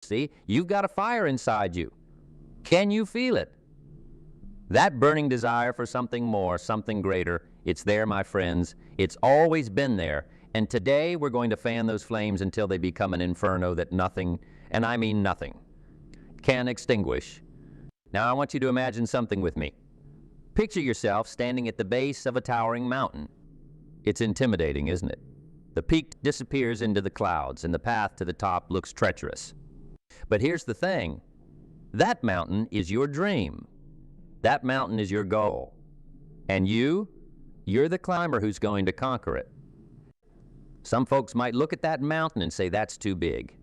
See, you've got a fire inside you. Can you feel it? That burning desire for something more, something greater, it's there, my friends. It's always been there. And today we're going to fan those flames until they become an inferno that nothing, and I mean nothing, can extinguish. Now I want you to imagine something with me. Picture yourself standing at the base of a towering mountain. It's intimidating, isn't it? The peak disappears into the clouds, and the path to the top looks treacherous. But here's the thing. That mountain is your dream. That mountain is your goal. And you're the climber who's going to conquer it. Some folks might look at that mountain and say, that's too big.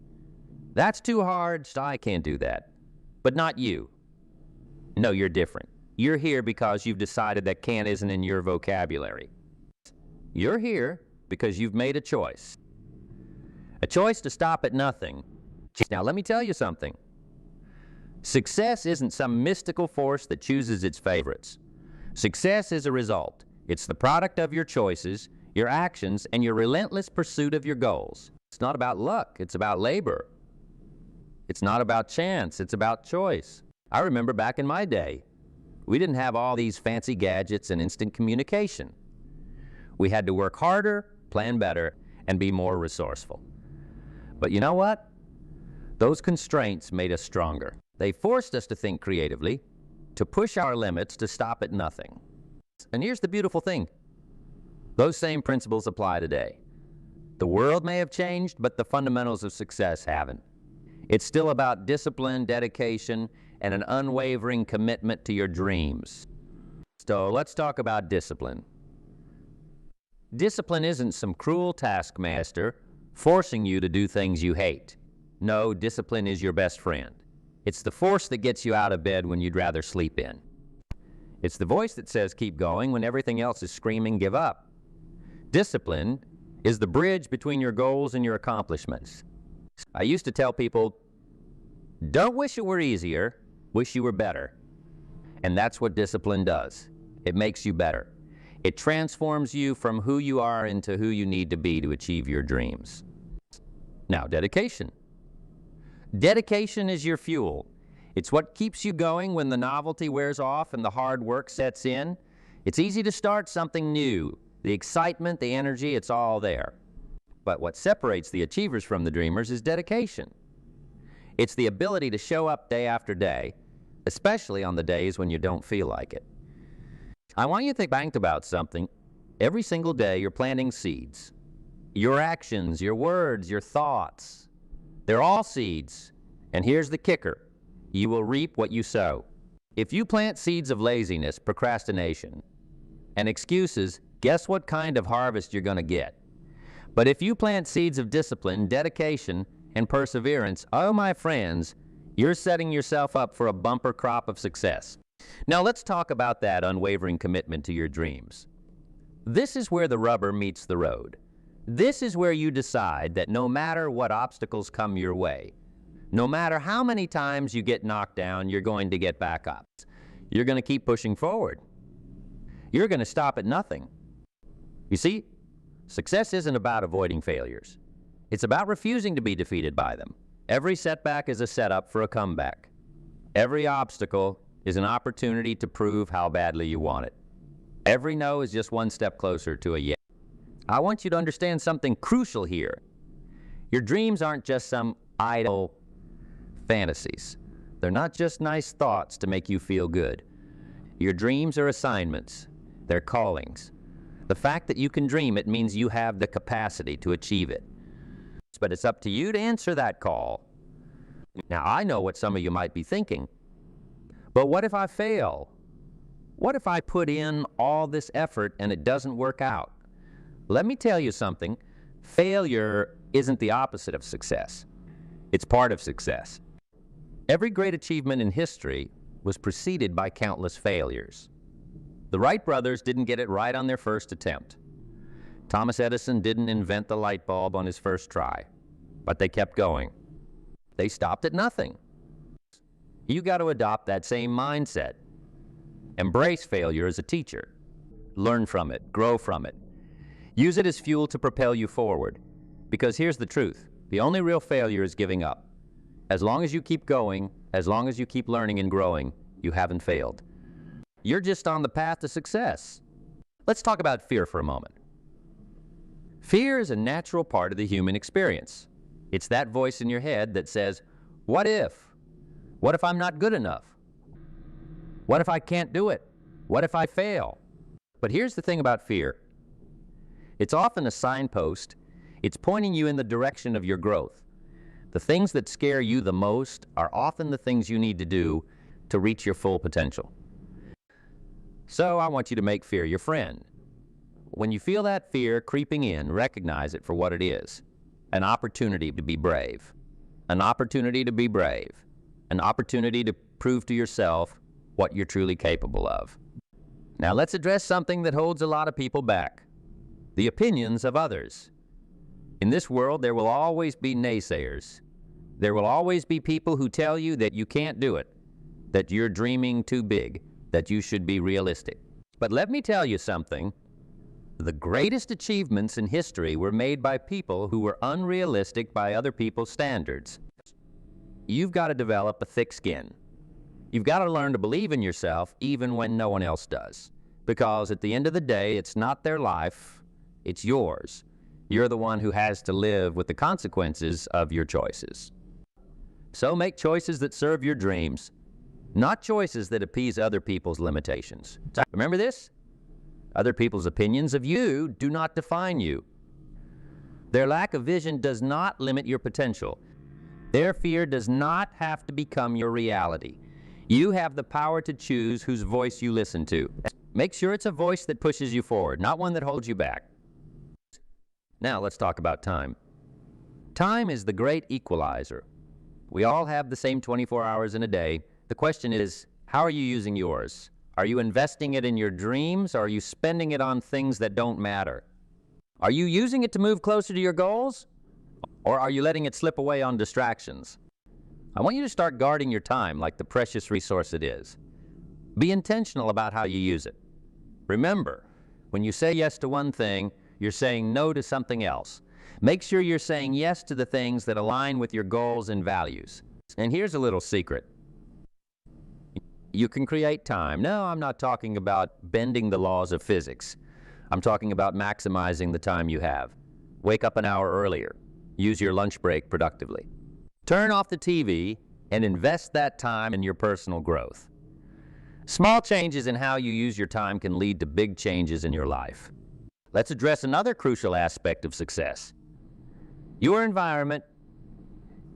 That's too hard, so I can't do that. But not you. No, you're different. You're here because you've decided that can't isn't in your vocabulary. You're here because you've made a choice. A choice to stop at nothing. Now, let me tell you something. Success isn't some mystical force that chooses its favorites. Success is a result. It's the product of your choices, your actions, and your relentless pursuit of your goals. It's not about luck, it's about labor. It's not about chance, it's about choice. I remember back in my day, we didn't have all these fancy gadgets and instant communication. We had to work harder, plan better, and be more resourceful. But you know what? Those constraints made us stronger. They forced us to think creatively, to push our limits, to stop at nothing. And here's the beautiful thing. Those same principles apply today. The world may have changed, but the fundamentals of success haven't. It's still about discipline, dedication, and an unwavering commitment to your dreams. So let's talk about discipline. Discipline isn't some cruel taskmaster forcing you to do things you hate. No, discipline is your best friend. It's the force that gets you out of bed when you'd rather sleep in. It's the voice that says keep going when everything else is screaming give up. Discipline is the bridge between your goals and your accomplishments. I used to tell people, don't wish it were easier, wish you were better. And that's what discipline does. It makes you better. It transforms you from who you are into who you need to be to achieve your dreams. Now, dedication. Dedication is your fuel. It's what keeps you going when the novelty wears off and the hard work sets in. It's easy to start something new. The excitement, the energy, it's all there. But what separates the achievers from the dreamers is dedication. It's the ability to show up day after day, especially on the days when you don't feel like it. I want you to think about something. Every single day you're planting seeds. Your actions, your words, your thoughts, they're all seeds. And here's the kicker. You will reap what you sow. If you plant seeds of laziness, procrastination, and excuses, guess what kind of harvest you're going to get? But if you plant seeds of discipline, dedication, and perseverance, oh my friends, you're setting yourself up for a bumper crop of success. Now let's talk about that unwavering commitment to your dreams. This is where the rubber meets the road. This is where you decide that no matter what obstacles come your way, no matter how many times you get knocked down, you're going to get back up. You're going to keep pushing forward. You're going to stop at nothing. You see, success isn't about avoiding failures. It's about refusing to be defeated by them. Every setback is a setup for a comeback. Every obstacle is an opportunity to prove how badly you want it. Every no is just one step closer to a yes. I want you to understand something crucial here. Your dreams aren't just some idle fantasies. They're not just nice thoughts to make you feel good. Your dreams are assignments. They're callings. The fact that you can dream it means you have the capacity to achieve it. But it's up to you to answer that call. Now, I know what some of you might be thinking. But what if I fail? What if I put in all this effort and it doesn't work out? Let me tell you something. Failure isn't the opposite of success. It's part of success. Every great achievement in history was preceded by countless failures. The Wright brothers didn't get it right on their first attempt. Thomas Edison didn't invent the light bulb on his first try, but they kept going. They stopped at nothing. You got to adopt that same mindset. Embrace failure as a teacher. Learn from it, grow from it. Use it as fuel to propel you forward. Because here's the truth. The only real failure is giving up. As long as you keep going, as long as you keep learning and growing, you haven't failed. You're just on the path to success. Let's talk about fear for a moment. Fear is a natural part of the human experience. It's that voice in your head that says, what if? What if I'm not good enough? What if I can't do it? What if I fail? But here's the thing about fear. It's often a signpost. It's pointing you in the direction of your growth. The things that scare you the most are often the things you need to do to reach your full potential. So I want you to make fear your friend. When you feel that fear creeping in, recognize it for what it is. An opportunity to be brave. An opportunity to be brave. An opportunity to prove to yourself what you're truly capable of. Now let's address something that holds a lot of people back. The opinions of others. In this world, there will always be naysayers. There will always be people who tell you that you can't do it, that you're dreaming too big, that you should be realistic. But let me tell you something. The greatest achievements in history were made by people who were unrealistic by other people's standards. You've got to develop a thick skin. You've got to learn to believe in yourself even when no one else does. Because at the end of the day, it's not their life, it's yours. You're the one who has to live with the consequences of your choices. So make choices that serve your dreams, not choices that appease other people's limitations. Remember this? Other people's opinions of you do not define you. Their lack of vision does not limit your potential. Their fear does not have to become your reality. You have the power to choose whose voice you listen to. Make sure it's a voice that pushes you forward, not one that holds you back. Now let's talk about time. Time is the great equalizer. We all have the same 24 hours in a day. The question is, how are you using yours? Are you investing it in your dreams, or are you spending it on things that don't matter? Are you using it to move closer to your goals, or are you letting it slip away on distractions? I want you to start guarding your time like the precious resource it is. Be intentional about how you use it. Remember, when you say yes to one thing, you're saying no to something else. Make sure you're saying yes to the things that align with your goals and values. And here's a little secret. You can create time. No, I'm not talking about bending the laws of physics. I'm talking about maximizing the time you have. Wake up an hour earlier. Use your lunch break productively. Turn off the TV and invest that time in your personal growth. Small changes in how you use your time can lead to big changes in your life. Let's address another crucial aspect of success. Your environment.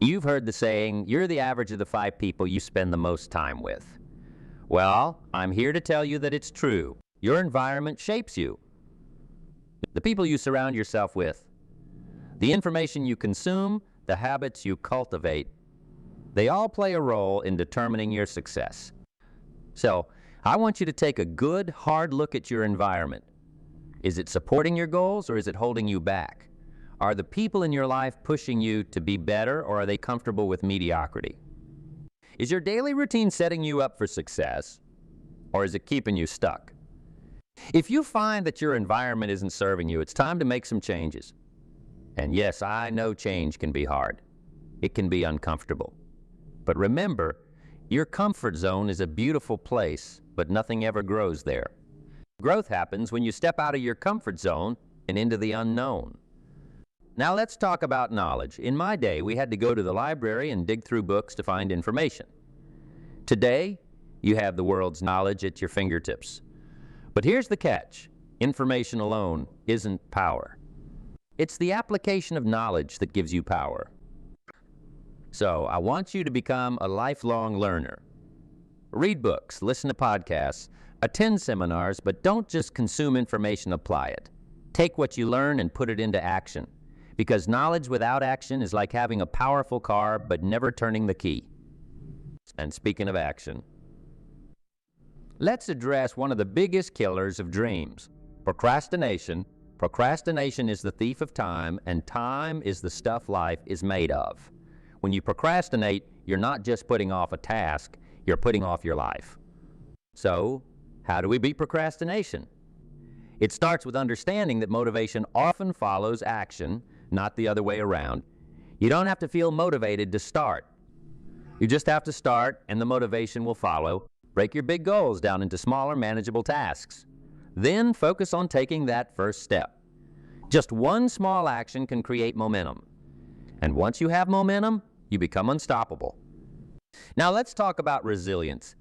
You've heard the saying, you're the average of the 5 people you spend the most time with. Well, I'm here to tell you that it's true. Your environment shapes you. The people you surround yourself with, the information you consume, the habits you cultivate, they all play a role in determining your success. So, I want you to take a good, hard look at your environment. Is it supporting your goals, or is it holding you back? Are the people in your life pushing you to be better, or are they comfortable with mediocrity? Is your daily routine setting you up for success, or is it keeping you stuck? If you find that your environment isn't serving you, it's time to make some changes. And yes, I know change can be hard. It can be uncomfortable. But remember, your comfort zone is a beautiful place, but nothing ever grows there. Growth happens when you step out of your comfort zone and into the unknown. Now let's talk about knowledge. In my day, we had to go to the library and dig through books to find information. Today, you have the world's knowledge at your fingertips. But here's the catch. Information alone isn't power. It's the application of knowledge that gives you power. So I want you to become a lifelong learner. Read books, listen to podcasts, attend seminars, but don't just consume information, apply it. Take what you learn and put it into action. Because knowledge without action is like having a powerful car but never turning the key. And speaking of action, let's address one of the biggest killers of dreams, procrastination. Procrastination is the thief of time, and time is the stuff life is made of. When you procrastinate, you're not just putting off a task, you're putting off your life. So, how do we beat procrastination? It starts with understanding that motivation often follows action, not the other way around. You don't have to feel motivated to start. You just have to start, and the motivation will follow. Break your big goals down into smaller, manageable tasks. Then focus on taking that first step. Just one small action can create momentum. And once you have momentum, you become unstoppable. Now let's talk about resilience.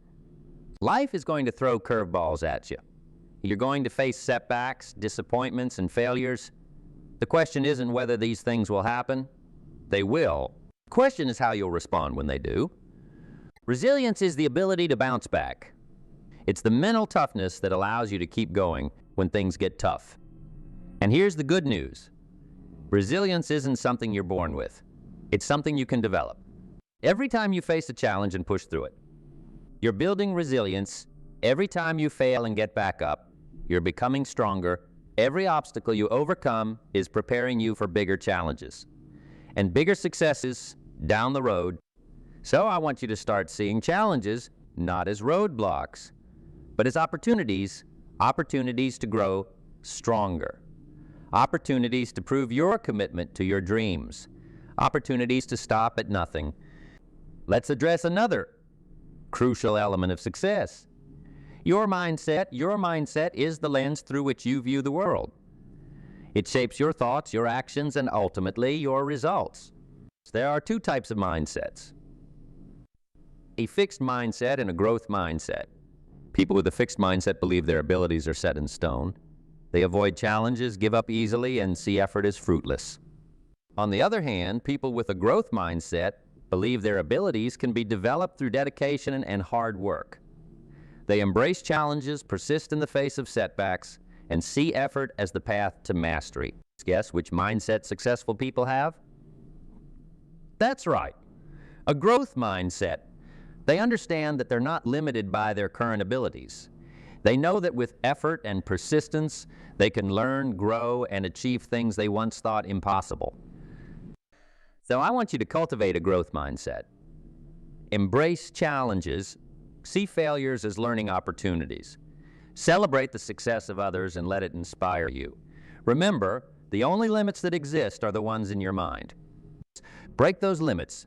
Life is going to throw curveballs at you. You're going to face setbacks, disappointments, and failures. The question isn't whether these things will happen. They will. The question is how you'll respond when they do. Resilience is the ability to bounce back. It's the mental toughness that allows you to keep going when things get tough. And here's the good news. Resilience isn't something you're born with. It's something you can develop. Every time you face a challenge and push through it, you're building resilience. Every time you fail and get back up, you're becoming stronger. Every obstacle you overcome is preparing you for bigger challenges and bigger successes down the road. So I want you to start seeing challenges not as roadblocks, but as opportunities to grow stronger, opportunities to prove your commitment to your dreams, opportunities to stop at nothing. Let's address another crucial element of success. Your mindset is the lens through which you view the world. It shapes your thoughts, your actions, and ultimately your results. There are two types of mindsets: a fixed mindset and a growth mindset. People with a fixed mindset believe their abilities are set in stone. They avoid challenges, give up easily, and see effort as fruitless. On the other hand, people with a growth mindset believe their abilities can be developed through dedication and hard work. They embrace challenges, persist in the face of setbacks, and see effort as the path to mastery. Guess which mindset successful people have? That's right, a growth mindset. They understand that they're not limited by their current abilities. They know that with effort and persistence, they can learn, grow, and achieve things they once thought impossible. So I want you to cultivate a growth mindset. Embrace challenges. See failures as learning opportunities. Celebrate the success of others and let it inspire you. Remember, the only limits that exist are the ones in your mind. Break those limits,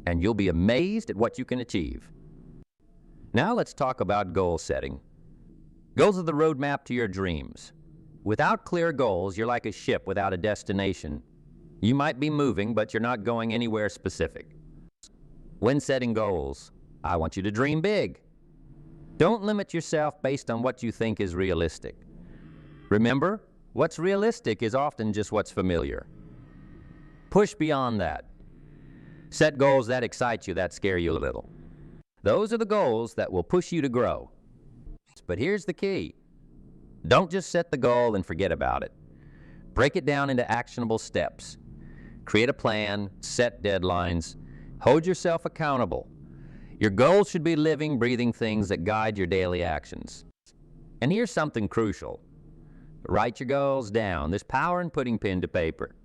and you'll be amazed at what you can achieve. Now let's talk about goal setting. Goals are the roadmap to your dreams. Without clear goals, you're like a ship without a destination. You might be moving, but you're not going anywhere specific. When setting goals, I want you to dream big. Don't limit yourself based on what you think is realistic. Remember, what's realistic is often just what's familiar. Push beyond that. Set goals that excite you, that scare you a little. Those are the goals that will push you to grow. But here's the key. Don't just set the goal and forget about it. Break it down into actionable steps. Create a plan, set deadlines, hold yourself accountable. Your goals should be living, breathing things that guide your daily actions. And here's something crucial. Write your goals down. There's power in putting pen to paper.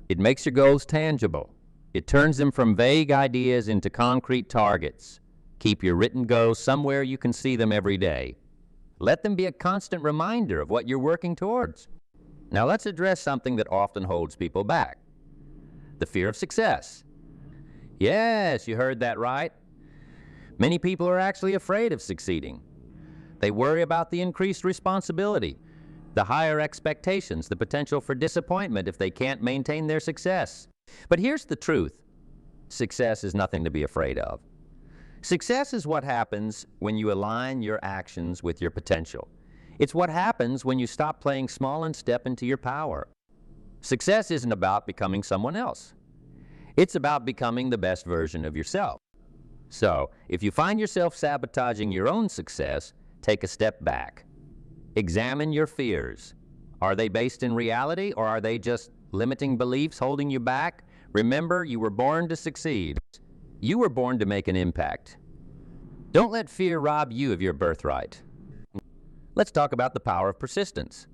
It makes your goals tangible. It turns them from vague ideas into concrete targets. Keep your written goals somewhere you can see them every day. Let them be a constant reminder of what you're working towards. Now let's address something that often holds people back. The fear of success. Yes, you heard that right. Many people are actually afraid of succeeding. They worry about the increased responsibility, the higher expectations, the potential for disappointment if they can't maintain their success. But here's the truth. Success is nothing to be afraid of. Success is what happens when you align your actions with your potential. It's what happens when you stop playing small and step into your power. Success isn't about becoming someone else. It's about becoming the best version of yourself. So, if you find yourself sabotaging your own success, take a step back. Examine your fears. Are they based in reality, or are they just limiting beliefs holding you back? Remember, you were born to succeed. You were born to make an impact. Don't let fear rob you of your birthright. Let's talk about the power of persistence.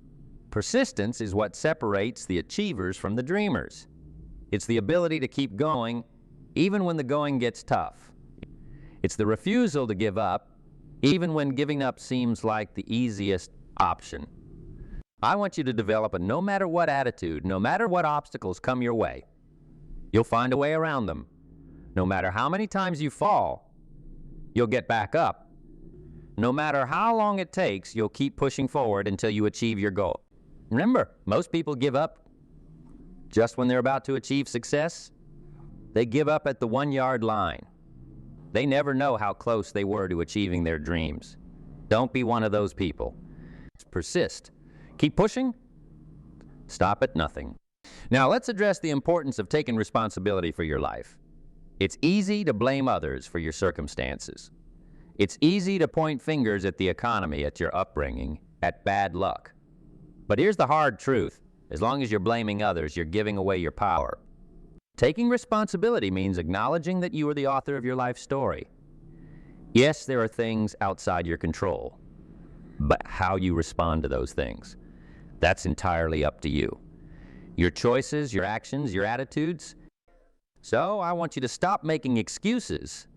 Persistence is what separates the achievers from the dreamers. It's the ability to keep going even when the going gets tough. It's the refusal to give up even when giving up seems like the easiest option. I want you to develop a no matter what attitude, no matter what obstacles come your way. You'll find a way around them. No matter how many times you fall, you'll get back up. No matter how long it takes, you'll keep pushing forward until you achieve your goal. Remember, most people give up just when they're about to achieve success. They give up at the 1-yard line. They never know how close they were to achieving their dreams. Don't be one of those people. Persist. Keep pushing. Stop at nothing. Now, let's address the importance of taking responsibility for your life. It's easy to blame others for your circumstances. It's easy to point fingers at the economy, at your upbringing, at bad luck. But here's the hard truth. As long as you're blaming others, you're giving away your power. Taking responsibility means acknowledging that you are the author of your life story. Yes, there are things outside your control, but how you respond to those things, that's entirely up to you. Your choices, your actions, your attitudes. So I want you to stop making excuses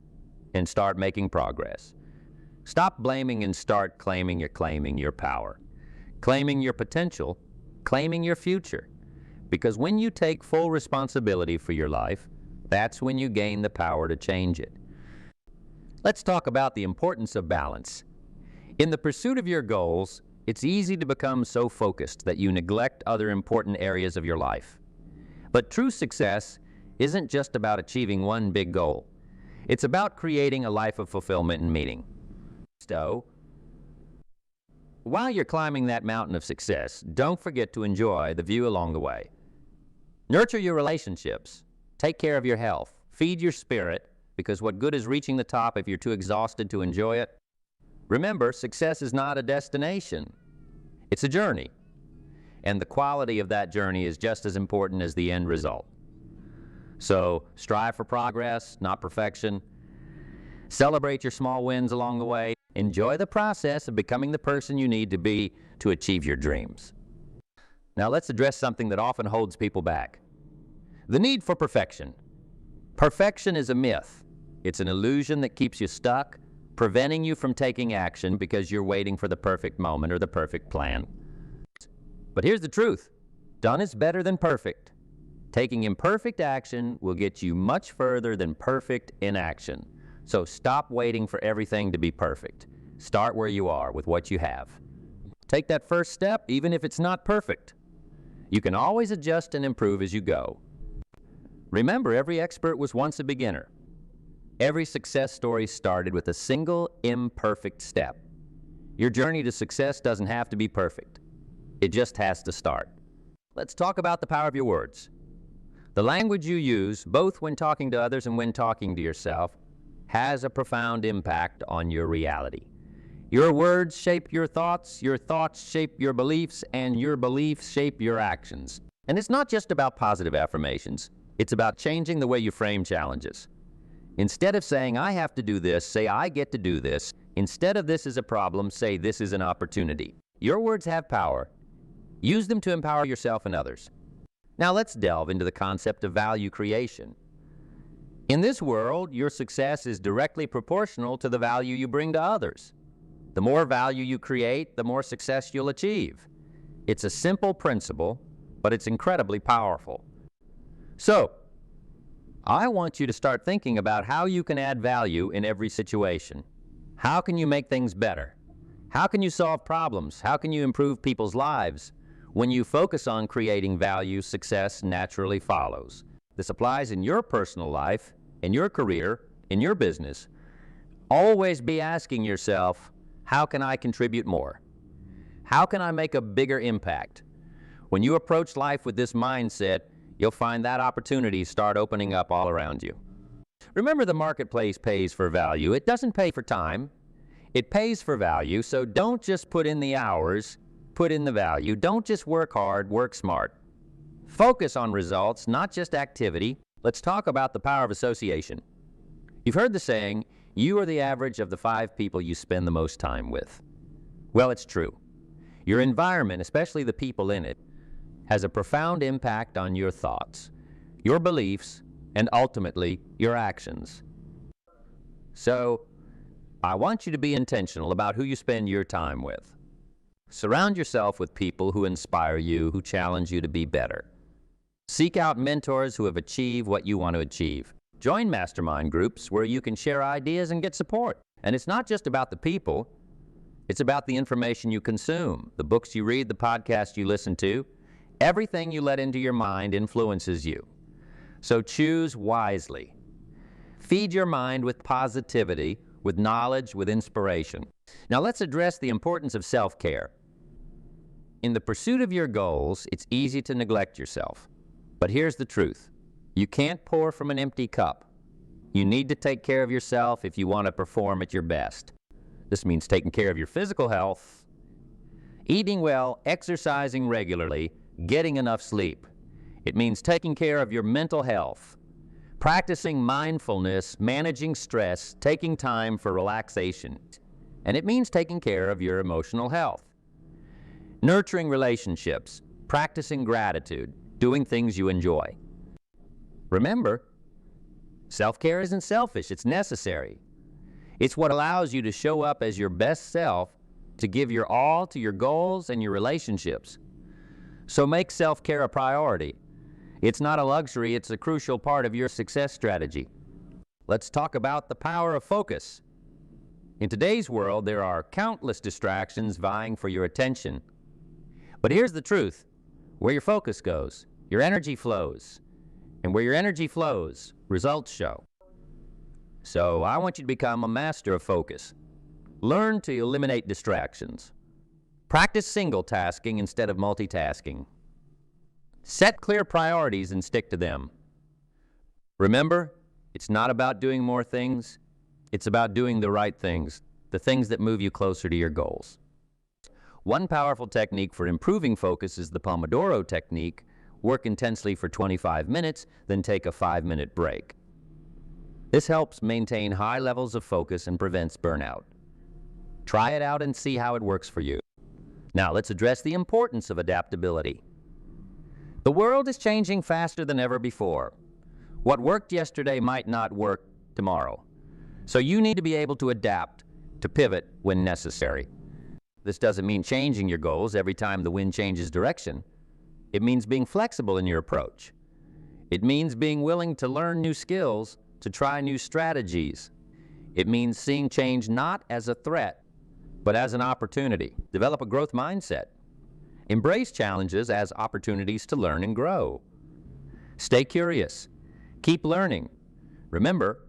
and start making progress. Stop blaming and start claiming your power. Claiming your potential, claiming your future. Because when you take full responsibility for your life, that's when you gain the power to change it. Let's talk about the importance of balance. In the pursuit of your goals, it's easy to become so focused that you neglect other important areas of your life. But true success isn't just about achieving one big goal. It's about creating a life of fulfillment and meaning. So, while you're climbing that mountain of success, don't forget to enjoy the view along the way. Nurture your relationships. Take care of your health. Feed your spirit, because what good is reaching the top if you're too exhausted to enjoy it? Remember, success is not a destination. It's a journey. And the quality of that journey is just as important as the end result. So, strive for progress, not perfection. Celebrate your small wins along the way. Enjoy the process of becoming the person you need to be to achieve your dreams. Now let's address something that often holds people back. The need for perfection. Perfection is a myth. It's an illusion that keeps you stuck, preventing you from taking action because you're waiting for the perfect moment or the perfect plan. But here's the truth. Done is better than perfect. Taking imperfect action will get you much further than perfect inaction. So stop waiting for everything to be perfect. Start where you are with what you have. Take that first step, even if it's not perfect. You can always adjust and improve as you go. Remember, every expert was once a beginner. Every success story started with a single imperfect step. Your journey to success doesn't have to be perfect. It just has to start. Let's talk about the power of your words. The language you use, both when talking to others and when talking to yourself, has a profound impact on your reality. Your words shape your thoughts shape your beliefs, and your beliefs shape your actions. And it's not just about positive affirmations. It's about changing the way you frame challenges. Instead of saying, I have to do this, say, I get to do this. Instead of this is a problem, say, this is an opportunity. Your words have power. Use them to empower yourself and others. Now let's delve into the concept of value creation. In this world, your success is directly proportional to the value you bring to others. The more value you create, the more success you'll achieve. It's a simple principle, but it's incredibly powerful. So, I want you to start thinking about how you can add value in every situation. How can you make things better? How can you solve problems? How can you improve people's lives? When you focus on creating value, success naturally follows. This applies in your personal life, in your career, in your business. Always be asking yourself, how can I contribute more? How can I make a bigger impact? When you approach life with this mindset, you'll find that opportunities start opening up all around you. Remember, the marketplace pays for value. It doesn't pay for time. It pays for value, so don't just put in the hours, put in the value. Don't just work hard, work smart. Focus on results, not just activity. Let's talk about the power of association. You've heard the saying, you are the average of the 5 people you spend the most time with. Well, it's true. Your environment, especially the people in it, has a profound impact on your thoughts, your beliefs, and ultimately, your actions. So, I want you to be intentional about who you spend your time with. Surround yourself with people who inspire you, who challenge you to be better. Seek out mentors who have achieved what you want to achieve. Join mastermind groups where you can share ideas and get support. And it's not just about the people, it's about the information you consume, the books you read, the podcasts you listen to. Everything you let into your mind influences you. So choose wisely. Feed your mind with positivity, with knowledge, with inspiration. Now let's address the importance of self-care. In the pursuit of your goals, it's easy to neglect yourself. But here's the truth. You can't pour from an empty cup. You need to take care of yourself if you want to perform at your best. This means taking care of your physical health, eating well, exercising regularly, getting enough sleep. It means taking care of your mental health, practicing mindfulness, managing stress, taking time for relaxation. And it means taking care of your emotional health, nurturing relationships, practicing gratitude, doing things you enjoy. Remember, self-care isn't selfish, it's necessary. It's what allows you to show up as your best self, to give your all to your goals and your relationships. So make self-care a priority. It's not a luxury, it's a crucial part of your success strategy. Let's talk about the power of focus. In today's world, there are countless distractions vying for your attention. But here's the truth. Where your focus goes, your energy flows. And where your energy flows, results show. So I want you to become a master of focus. Learn to eliminate distractions. Practice single tasking instead of multitasking. Set clear priorities and stick to them. Remember, it's not about doing more things. It's about doing the right things, the things that move you closer to your goals. One powerful technique for improving focus is the Pomodoro technique. Work intensely for 25 minutes, then take a 5-minute break. This helps maintain high levels of focus and prevents burnout. Try it out and see how it works for you. Now let's address the importance of adaptability. The world is changing faster than ever before. What worked yesterday might not work tomorrow. So you need to be able to adapt, to pivot when necessary. This doesn't mean changing your goals every time the wind changes direction. It means being flexible in your approach. It means being willing to learn new skills, to try new strategies. It means seeing change not as a threat, but as an opportunity. Develop a growth mindset. Embrace challenges as opportunities to learn and grow. Stay curious. Keep learning. Remember,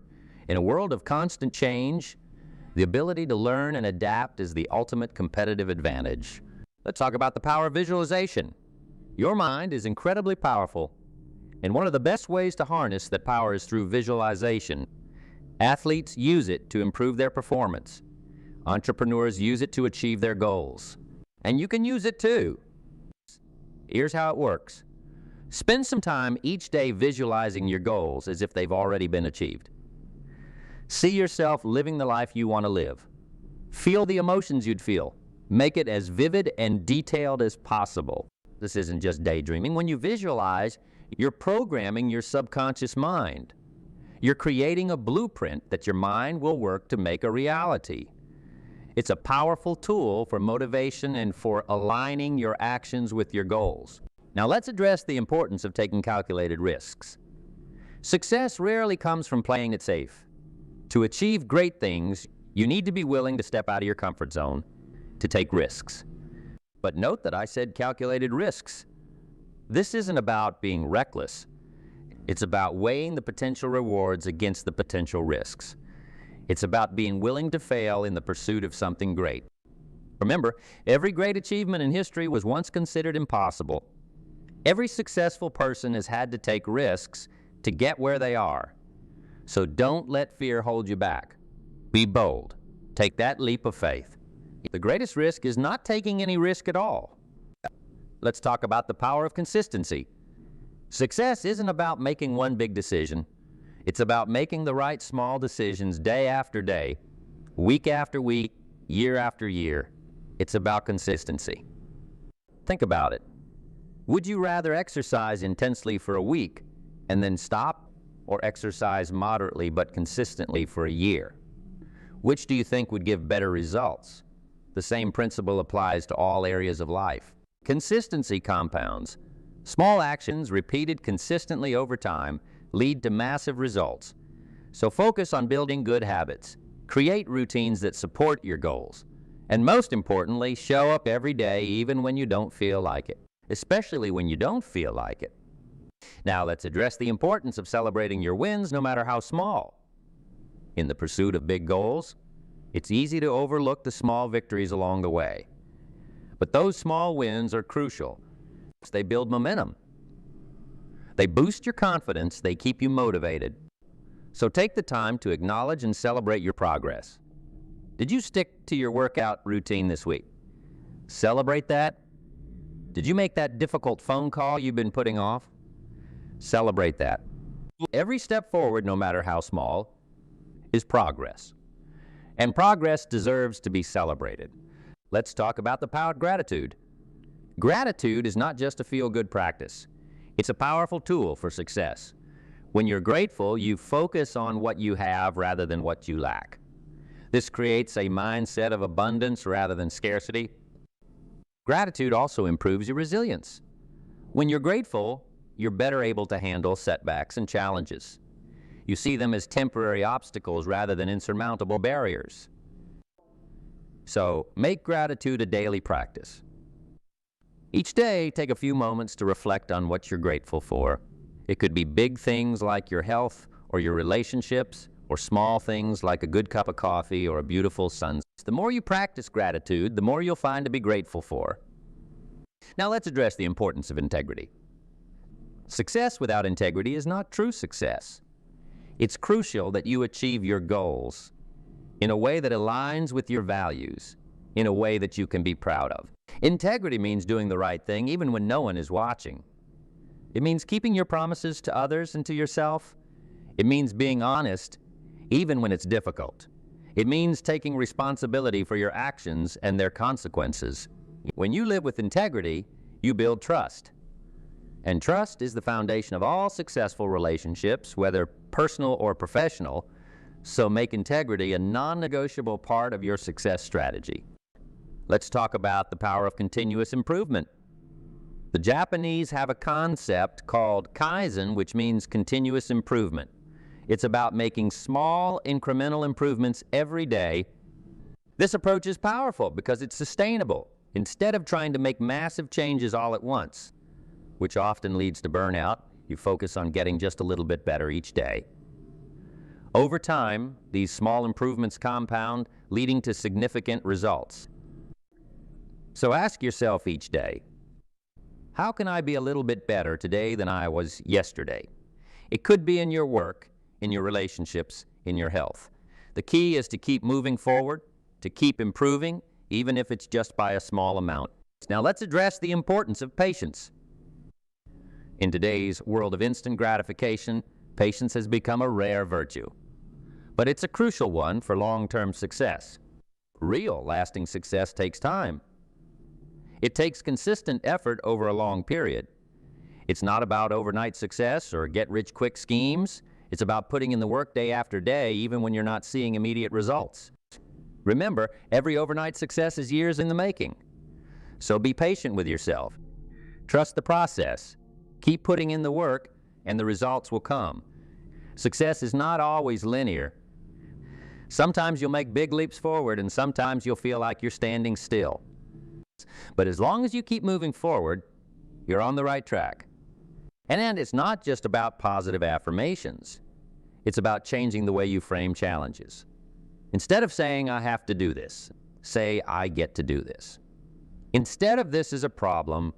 in a world of constant change, the ability to learn and adapt is the ultimate competitive advantage. Let's talk about the power of visualization. Your mind is incredibly powerful, and one of the best ways to harness that power is through visualization. Athletes use it to improve their performance. Entrepreneurs use it to achieve their goals. And you can use it too. Here's how it works. Spend some time each day visualizing your goals as if they've already been achieved. See yourself living the life you want to live. Feel the emotions you'd feel. Make it as vivid and detailed as possible. This isn't just daydreaming. When you visualize, you're programming your subconscious mind. You're creating a blueprint that your mind will work to make a reality. It's a powerful tool for motivation and for aligning your actions with your goals. Now let's address the importance of taking calculated risks. Success rarely comes from playing it safe. To achieve great things, you need to be willing to step out of your comfort zone, to take risks. But note that I said calculated risks. This isn't about being reckless. It's about weighing the potential rewards against the potential risks. It's about being willing to fail in the pursuit of something great. Remember, every great achievement in history was once considered impossible. Every successful person has had to take risks to get where they are. So don't let fear hold you back. Be bold. Take that leap of faith. The greatest risk is not taking any risk at all. Let's talk about the power of consistency. Success isn't about making one big decision. It's about making the right small decisions day after day, week after week, year after year. It's about consistency. Think about it. Would you rather exercise intensely for a week and then stop, or exercise moderately but consistently for a year? Which do you think would give better results? The same principle applies to all areas of life. Consistency compounds. Small actions repeated consistently over time lead to massive results. So focus on building good habits. Create routines that support your goals. And most importantly, show up every day even when you don't feel like it, especially when you don't feel like it. Now let's address the importance of celebrating your wins no matter how small. In the pursuit of big goals, it's easy to overlook the small victories along the way. But those small wins are crucial. They build momentum. They boost your confidence, they keep you motivated. So take the time to acknowledge and celebrate your progress. Did you stick to your workout routine this week? Celebrate that. Did you make that difficult phone call you've been putting off? Celebrate that. Every step forward, no matter how small, is progress. And progress deserves to be celebrated. Let's talk about the power of gratitude. Gratitude is not just a feel-good practice. It's a powerful tool for success. When you're grateful, you focus on what you have rather than what you lack. This creates a mindset of abundance rather than scarcity. Gratitude also improves your resilience. When you're grateful, you're better able to handle setbacks and challenges. You see them as temporary obstacles rather than insurmountable barriers. So, make gratitude a daily practice. Each day, take a few moments to reflect on what you're grateful for. It could be big things like your health or your relationships, or small things like a good cup of coffee or a beautiful sunset. The more you practice gratitude, the more you'll find to be grateful for. Now let's address the importance of integrity. Success without integrity is not true success. It's crucial that you achieve your goals in a way that aligns with your values, in a way that you can be proud of. Integrity means doing the right thing even when no one is watching. It means keeping your promises to others and to yourself. It means being honest even when it's difficult. It means taking responsibility for your actions and their consequences. When you live with integrity, you build trust. And trust is the foundation of all successful relationships, whether personal or professional, so make integrity a non-negotiable part of your success strategy. Let's talk about the power of continuous improvement. The Japanese have a concept called Kaizen, which means continuous improvement. It's about making small, incremental improvements every day. This approach is powerful because it's sustainable, instead of trying to make massive changes all at once, which often leads to burnout. You focus on getting just a little bit better each day. Over time, these small improvements compound, leading to significant results. So ask yourself each day, how can I be a little bit better today than I was yesterday? It could be in your work, in your relationships, in your health. The key is to keep moving forward, to keep improving, even if it's just by a small amount. Now let's address the importance of patience. In today's world of instant gratification, patience has become a rare virtue. But it's a crucial one for long-term success. Real, lasting success takes time. It takes consistent effort over a long period. It's not about overnight success or get-rich-quick schemes. It's about putting in the work day after day, even when you're not seeing immediate results. Remember, every overnight success is years in the making. So be patient with yourself. Trust the process. Keep putting in the work, and the results will come. Success is not always linear. Sometimes you'll make big leaps forward, and sometimes you'll feel like you're standing still. But as long as you keep moving forward, you're on the right track. And it's not just about positive affirmations. It's about changing the way you frame challenges. Instead of saying, I have to do this, say, I get to do this. Instead of this is a problem,